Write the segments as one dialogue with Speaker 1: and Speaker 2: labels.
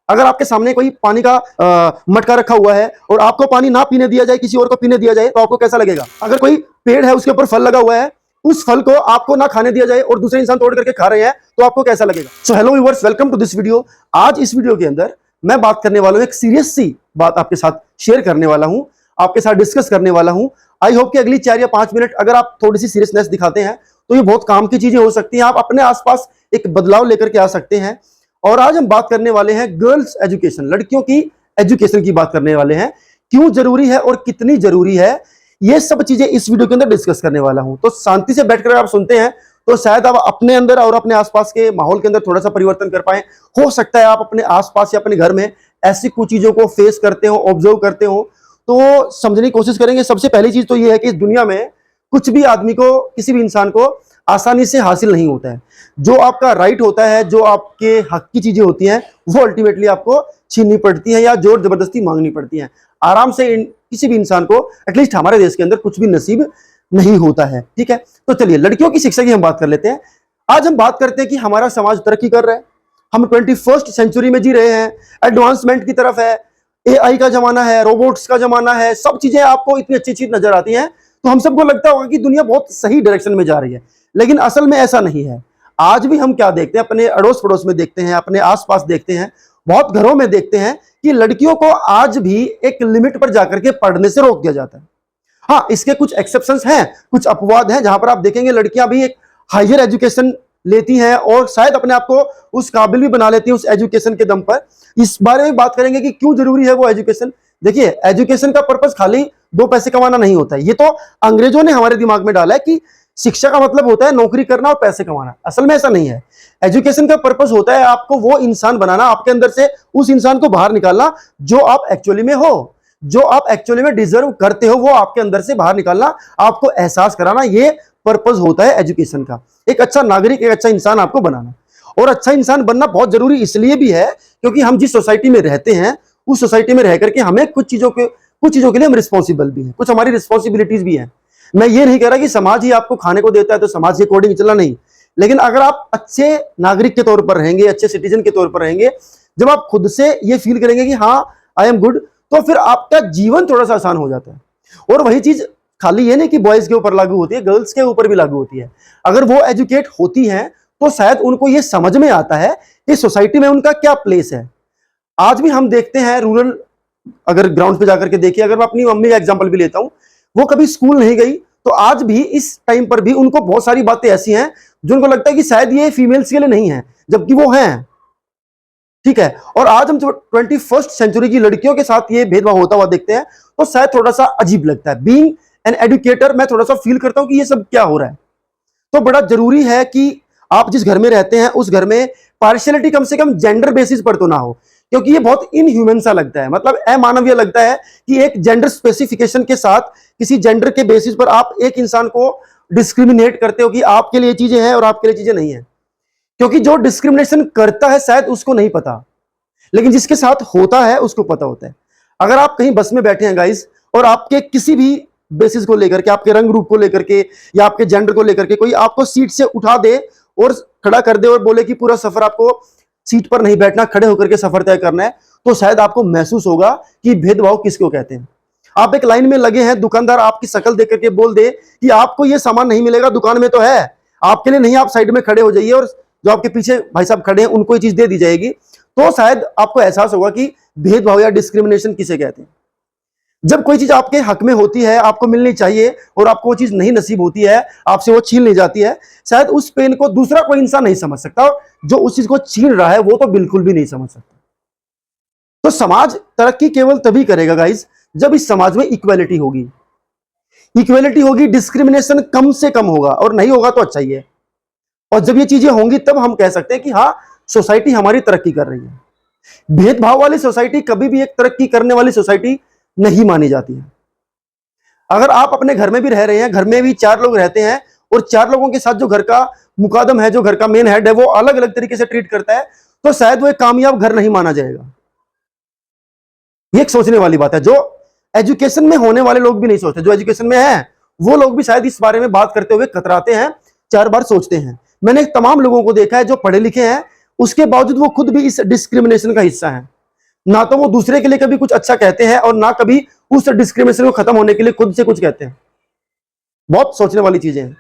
Speaker 1: अगर आपके सामने कोई पानी का मटका रखा हुआ है और आपको पानी ना पीने दिया जाए, किसी और को पीने दिया जाए, तो आपको कैसा लगेगा? अगर कोई पेड़ है, उसके ऊपर फल लगा हुआ है, उस फल को आपको ना खाने दिया जाए और दूसरे इंसान तोड़ करके खा रहे हैं, तो आपको कैसा लगेगा? So hello viewers, welcome to this video. आज इस वीडियो के अंदर मैं बात करने वाला हूं, एक सीरियस सी बात आपके साथ शेयर करने वाला हूं, आपके साथ डिस्कस करने वाला हूं। आई होप कि अगली 4 या 5 मिनट अगर आप थोड़ी सी सीरियसनेस दिखाते हैं तो ये बहुत काम की चीजें हो सकती हैं। आप अपने आसपास एक बदलाव लेकर के आ सकते हैं। और आज हम बात करने वाले हैं गर्ल्स एजुकेशन, लड़कियों की एजुकेशन की बात करने वाले हैं। क्यों जरूरी है और कितनी जरूरी है, ये सब चीजें इस वीडियो के अंदर डिस्कस करने वाला हूं। तो शांति से बैठकर आप सुनते हैं तो शायद आप अपने अंदर और अपने आसपास के माहौल के अंदर थोड़ा सा परिवर्तन कर पाए। हो सकता है आप अपने आसपास या अपने घर में ऐसी कुछ चीजों को फेस करते हो, ऑब्जर्व करते हो, तो समझने की कोशिश करेंगे। सबसे पहली चीज तो ये है कि इस दुनिया में कुछ भी आदमी को, किसी भी इंसान को आसानी से हासिल नहीं होता है। जो आपका राइट होता है, जो आपके हक की चीजें होती हैं, वो अल्टीमेटली आपको छीननी पड़ती है या जोर जबरदस्ती मांगनी पड़ती है। आराम से किसी भी इंसान को, एटलीस्ट हमारे देश के अंदर, कुछ भी नसीब नहीं होता है। ठीक है, तो चलिए लड़कियों की शिक्षा की हम बात कर लेते हैं। आज हम बात करते हैं कि हमारा समाज तरक्की कर रहा है, हम 21st सेंचुरी में जी रहे हैं, एडवांसमेंट की तरफ है, AI का जमाना है, रोबोट्स का जमाना है, सब चीजें आपको इतनी अच्छी चीज नजर आती हैं, तो हम सबको लगता होगा कि दुनिया बहुत सही डायरेक्शन में जा रही है। लेकिन असल में ऐसा नहीं है। आज भी हम क्या देखते हैं, अपने अड़ोस पड़ोस में देखते हैं, अपने आसपास देखते हैं, बहुत घरों में देखते हैं कि लड़कियों को आज भी एक लिमिट पर जाकर के पढ़ने से रोक दिया जाता है। हाँ, इसके कुछ एक्सेप्शंस हैं, कुछ अपवाद हैं, जहां पर आप देखेंगे लड़कियां भी एक हायर एजुकेशन लेती हैं और शायद अपने आप को उस काबिल भी बना लेती हैं उस एजुकेशन के दम पर। इस बारे में बात करेंगे कि क्यों जरूरी है वो एजुकेशन। देखिए, एजुकेशन का पर्पस खाली 2 पैसे कमाना नहीं होता है। ये तो अंग्रेजों ने हमारे दिमाग में डाला है कि शिक्षा का मतलब होता है नौकरी करना और पैसे कमाना। असल में ऐसा नहीं है। एजुकेशन का पर्पस होता है आपको वो इंसान बनाना, आपके अंदर से उस इंसान को बाहर निकालना जो आप एक्चुअली में हो, जो आप एक्चुअली में डिजर्व करते हो, वो आपके अंदर से बाहर निकालना, आपको एहसास कराना। ये पर्पस होता है एजुकेशन का। एक अच्छा नागरिक, एक अच्छा इंसान आपको बनाना। और अच्छा इंसान बनना बहुत जरूरी इसलिए भी है क्योंकि हम जिस सोसाइटी में रहते हैं, उस सोसाइटी में रह करके हमें कुछ चीजों के लिए हम रिस्पॉन्सिबल भी हैं, कुछ हमारी रिस्पॉन्सिबिलिटीज भी हैं। मैं ये नहीं कह रहा कि समाज ही आपको खाने को देता है तो समाज के अकॉर्डिंग चलना, नहीं। लेकिन अगर आप अच्छे नागरिक के तौर पर रहेंगे, अच्छे सिटीजन के तौर पर रहेंगे, जब आप खुद से ये फील करेंगे कि हाँ आई एम गुड, तो फिर आपका जीवन थोड़ा सा आसान हो जाता है। और वही चीज खाली ये नहीं कि बॉयज के ऊपर लागू होती है, गर्ल्स के ऊपर भी लागू होती है। अगर वो एजुकेट होती हैं तो शायद उनको ये समझ में आता है कि सोसाइटी में उनका क्या प्लेस है। आज भी हम देखते हैं रूरल, अगर ग्राउंड पे जाकर के देखिए, अगर मैं अपनी मम्मी का एग्जांपल भी लेता हूं, वो कभी स्कूल नहीं गई, तो आज भी इस टाइम पर भी उनको बहुत सारी बातें ऐसी हैं जो उनको लगता है कि शायद ये फीमेल्स के लिए नहीं है, जबकि वो हैं। ठीक है, और आज हम 21st सेंचुरी की लड़कियों के साथ ये भेदभाव होता हुआ देखते हैं तो शायद थोड़ा सा अजीब लगता है। बीइंग एन एजुकेटर, मैं थोड़ा सा फील करता हूं कि ये सब क्या हो रहा है। तो बड़ा जरूरी है कि आप जिस घर में रहते हैं उस घर में पार्शियलिटी कम से कम जेंडर बेसिस पर तो ना हो, क्योंकि ये बहुत इनह्यूमन सा लगता है, मतलब अमानवीय लगता है कि एक जेंडर स्पेसिफिकेशन के साथ, किसी जेंडर के बेसिस पर आप एक इंसान को डिस्क्रिमिनेट करते हो कि आपके लिए चीजें हैं और आपके लिए चीजें नहीं है। क्योंकि जो डिस्क्रिमिनेशन करता है शायद उसको नहीं पता, लेकिन जिसके साथ होता है उसको पता होता है। अगर आप कहीं बस में बैठे हैं गाइस, और आपके किसी भी बेसिस को लेकर के, आपके रंग रूप को लेकर के या आपके जेंडर को लेकर के कोई आपको सीट से उठा दे और खड़ा कर दे और बोले कि पूरा सफर आपको सीट पर नहीं बैठना, खड़े होकर के सफर तय करना है, तो शायद आपको महसूस होगा कि भेदभाव किसको कहते हैं। आप एक लाइन में लगे हैं, दुकानदार आपकी शक्ल देख करके बोल दे कि आपको यह सामान नहीं मिलेगा, दुकान में तो है, आपके लिए नहीं, आप साइड में खड़े हो जाइए, और जो आपके पीछे भाई साहब खड़े हैं उनको ये चीज दे दी जाएगी, तो शायद आपको एहसास होगा कि भेदभाव या डिस्क्रिमिनेशन किसे कहते हैं। जब कोई चीज आपके हक में होती है, आपको मिलनी चाहिए, और आपको वो चीज नहीं नसीब होती है, आपसे वो छीन ली जाती है, शायद उस पेन को दूसरा कोई इंसान नहीं समझ सकता, और जो उस चीज को छीन रहा है वो तो बिल्कुल भी नहीं समझ सकता। तो समाज तरक्की केवल तभी करेगा गाइस जब इस समाज में इक्वालिटी होगी। इक्वालिटी होगी, डिस्क्रिमिनेशन कम से कम होगा, और नहीं होगा तो अच्छा ही है। और जब ये चीजें होंगी तब हम कह सकते हैं कि हाँ, सोसाइटी हमारी तरक्की कर रही है। भेदभाव वाली सोसाइटी कभी भी एक तरक्की करने वाली सोसाइटी नहीं मानी जाती है। अगर आप अपने घर में भी रह रहे हैं, घर में भी 4 लोग रहते हैं, और 4 लोगों के साथ जो घर का मुकादम है, जो घर का मेन हेड है, वो अलग अलग तरीके से ट्रीट करता है, तो शायद वो एक कामयाब घर नहीं माना जाएगा। ये एक सोचने वाली बात है, जो एजुकेशन में होने वाले लोग भी नहीं सोचते। जो एजुकेशन में है वो लोग भी शायद इस बारे में बात करते हुए कतराते हैं, 4 बार सोचते हैं। मैंने तमाम लोगों को देखा है जो पढ़े लिखे हैं, उसके बावजूद वो खुद भी इस डिस्क्रिमिनेशन का हिस्सा है। ना तो वो दूसरे के लिए कभी कुछ अच्छा कहते हैं और ना कभी उस डिस्क्रिमिनेशन को खत्म होने के लिए खुद से कुछ कहते हैं। बहुत सोचने वाली चीजें हैं।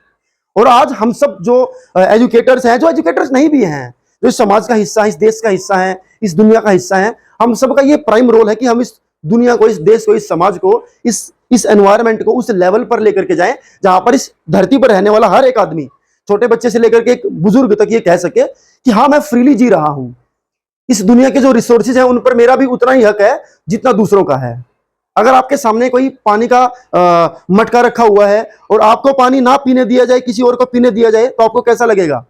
Speaker 1: और आज हम सब जो एजुकेटर्स हैं, जो एजुकेटर्स नहीं भी हैं, जो इस समाज का हिस्सा है, इस देश का हिस्सा है, इस दुनिया का हिस्सा है, हम सबका ये प्राइम रोल है कि हम इस दुनिया को, इस देश को, इस समाज को, इस एनवायरनमेंट को उस लेवल पर लेकर के जाएं जहां पर इस धरती पर रहने वाला हर एक आदमी, छोटे बच्चे से लेकर के एक बुजुर्ग तक, ये कह सके कि हाँ, मैं फ्रीली जी रहा हूं। इस दुनिया के जो रिसोर्सेज हैं उन पर मेरा भी उतना ही हक है जितना दूसरों का है। अगर आपके सामने कोई पानी का मटका रखा हुआ है और आपको पानी ना पीने दिया जाए, किसी और को पीने दिया जाए, तो आपको कैसा लगेगा?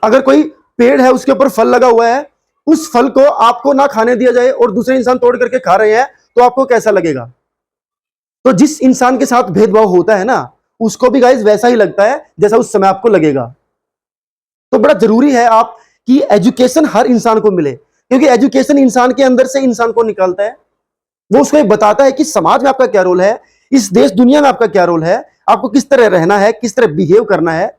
Speaker 1: अगर कोई पेड़ है, उसके ऊपर फल लगा हुआ है, उस फल को आपको ना खाने दिया जाए और दूसरे इंसान तोड़ करके खा रहे हैं, तो आपको कैसा लगेगा? तो जिस इंसान के साथ भेदभाव होता है ना, उसको भी गाइस वैसा ही लगता है जैसा उस समय आपको लगेगा। तो बड़ा जरूरी है आप कि एजुकेशन हर इंसान को मिले, क्योंकि एजुकेशन इंसान के अंदर से इंसान को निकालता है। वो उसको बताता है कि समाज में आपका क्या रोल है, इस देश दुनिया में आपका क्या रोल है, आपको किस तरह रहना है, किस तरह बिहेव करना है,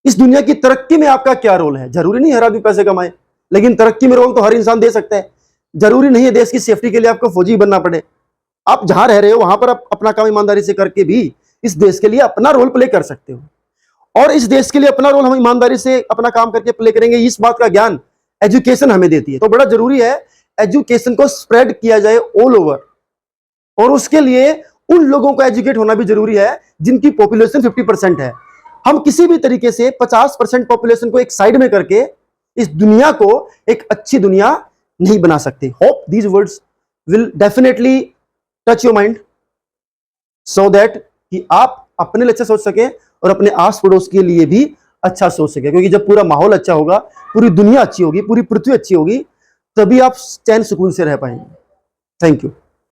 Speaker 1: इस दुनिया की तरक्की में आपका क्या रोल है। जरूरी नहीं हर आदमी पैसे कमाए, लेकिन तरक्की में रोल तो हर इंसान दे सकता है। जरूरी नहीं है देश की सेफ्टी के लिए आपको फौजी बनना पड़े। आप जहां रह रहे हो वहां पर आप अपना काम ईमानदारी से करके भी इस देश के लिए अपना रोल प्ले कर सकते हो, और इस देश के लिए अपना रोल हम ईमानदारी से अपना काम करके प्ले करेंगे, इस बात का ज्ञान एजुकेशन हमें देती है। तो बड़ा जरूरी है एजुकेशन को स्प्रेड किया जाए ऑल ओवर, और उसके लिए उन लोगों को एजुकेट होना भी जरूरी है जिनकी पॉपुलेशन 50% है। हम किसी भी तरीके से 50% पॉपुलेशन को एक साइड में करके इस दुनिया को एक अच्छी दुनिया नहीं बना सकते। Hope these words will definitely touch your mind, so that कि आप अपने लिए अच्छा सोच सके और अपने आस पड़ोस के लिए भी अच्छा सोच सके। क्योंकि जब पूरा माहौल अच्छा होगा, पूरी दुनिया अच्छी होगी, पूरी पृथ्वी अच्छी होगी, तभी आप चैन सुकून से रह पाएंगे। Thank you.